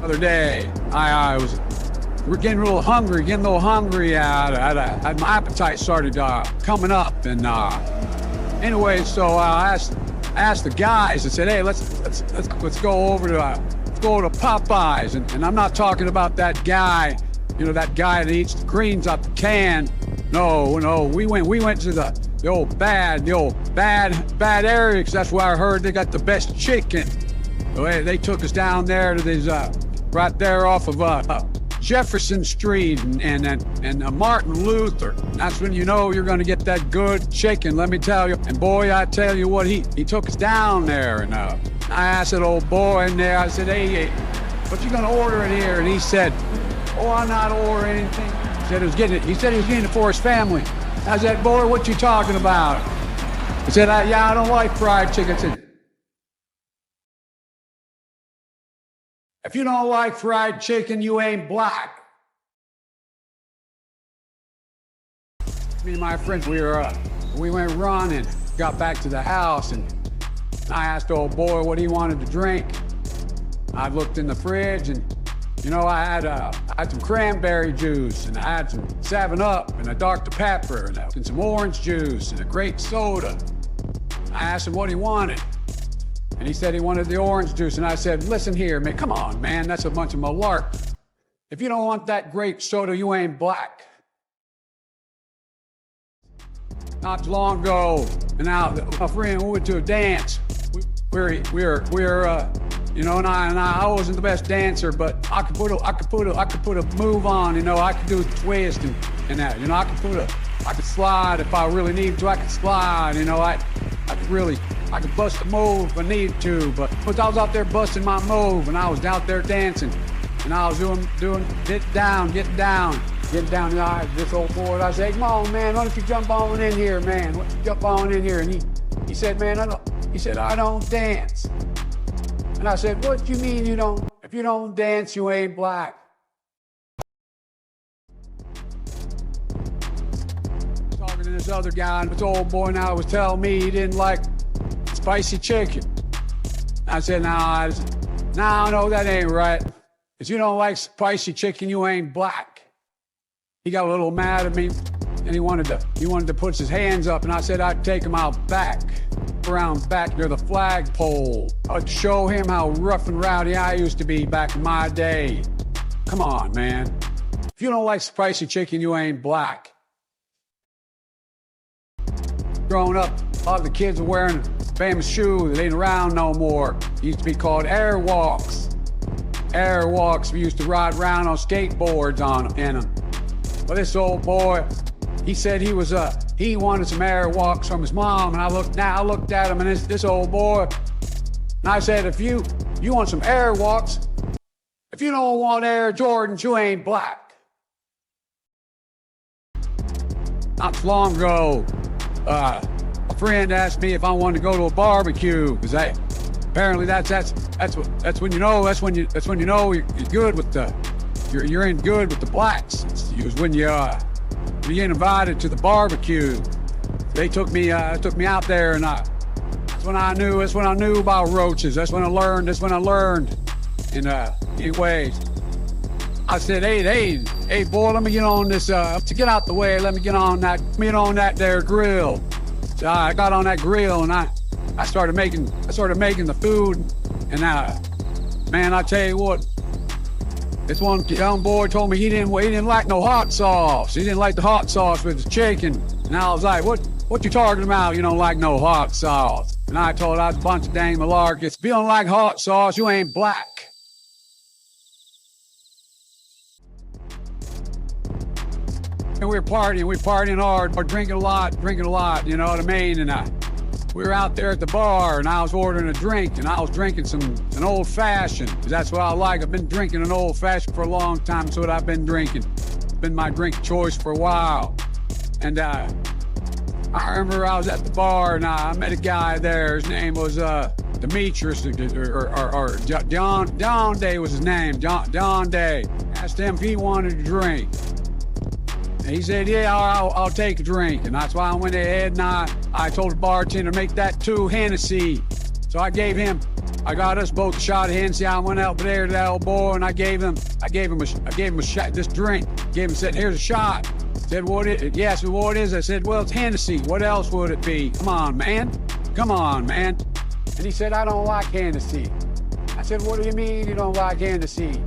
Other day, we're getting a little hungry, my appetite started coming up, and anyway, so I asked the guys. I said, "Hey, let's go over to Popeyes," and I'm not talking about that guy, that guy that eats the greens out the can. No, we went to the old bad area, because that's where I heard they got the best chicken. So they took us down there to these right there off of Jefferson Street and Martin Luther. That's when you know you're going to get that good chicken, let me tell you. And boy, I tell you what, he took us down there, and I asked that old boy in there, I said, "Hey, what you going to order in here?" And he said, "Oh, I'm not ordering anything." He said he was getting it for his family. I said, "Boy, what you talking about?" He said, "Yeah, I don't like fried chicken." I said, "If you don't like fried chicken, you ain't black." Me and my friends, we went running, got back to the house, and I asked the old boy what he wanted to drink. I looked in the fridge, and I had some cranberry juice, and I had some 7-Up, and a Dr. Pepper, and some orange juice, and a grape soda. I asked him what he wanted, and he said he wanted the orange juice, and I said, "Listen here, man, come on, man, that's a bunch of malark. If you don't want that grape soda, you ain't black." Not too long ago, and now my friend went to a dance. And I wasn't the best dancer, but I could put a move on, I could do a twist and that, I could slide if I really needed to. I could slide, I could bust a move if I needed to, but I was out there busting my move, and I was out there dancing, and I was doing get down. This old boy, I said, "Come on, man, why don't you jump on in here, man? Why don't you jump on in here?" And he said, "Man, I don't dance." And I said, "What do you mean you don't? If you don't dance, you ain't black." Talking to this other guy, and this old boy now was telling me he didn't like spicy chicken. I said, no, that ain't right. If you don't like spicy chicken, you ain't black. He got a little mad at me, and he wanted to put his hands up, and I said I'd take him out around back near the flagpole. I'd show him how rough and rowdy I used to be back in my day. Come on, man. If you don't like spicy chicken, you ain't black. Growing up, a lot of the kids were wearing a famous shoe that ain't around no more. It used to be called Airwalks. Airwalks, we used to ride around on skateboards in them. Well, this old boy, he said he wanted some Airwalks from his mom, and I looked at him, and this old boy, and I said, "If you want some Airwalks, if you don't want Air Jordans, you ain't black." Not too long ago, a friend asked me if I wanted to go to a barbecue, because apparently that's when you know you're good with you're in good with the blacks. It was when you get invited to the barbecue. They took me out there, and that's when I knew about roaches. That's when I learned. And anyways, I said, hey, boy, let me get on this. To get out the way, let me get on that there grill. So I got on that grill, and I started making the food, and man, I tell you what. This one young boy told me he didn't like no hot sauce. He didn't like the hot sauce with the chicken. And I was like, what you talking about? You don't like no hot sauce. And I told I was a bunch of dang malarkey. If you don't like hot sauce, you ain't black. And we were partying hard, or drinking a lot, you know what I mean? And we were out there at the bar, and I was ordering a drink, and I was drinking an old-fashioned, because that's what I like. I've been drinking an old-fashioned for a long time. That's what I've been drinking. It's been my drink choice for a while. And I remember I was at the bar, and I met a guy there. His name was Demetrius, or John Day was his name, John Day. Asked him if he wanted a drink. And he said, yeah, I'll take a drink. And that's why I went ahead and I told the bartender to make that 2 Hennessy. So I got us both a shot of Hennessy. I went out there to that old boy and I gave him a shot, this drink. Said, here's a shot. Said, he asked me what it is. I said, well, it's Hennessy. What else would it be? Come on, man. And he said, I don't like Hennessy. I said, what do you mean you don't like Hennessy?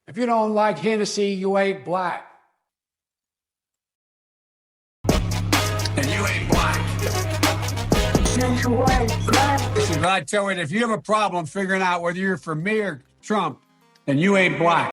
If you don't like Hennessy, you ain't black. And you ain't black. Listen, I tell you, if you have a problem figuring out whether you're for me or Trump, then you ain't black.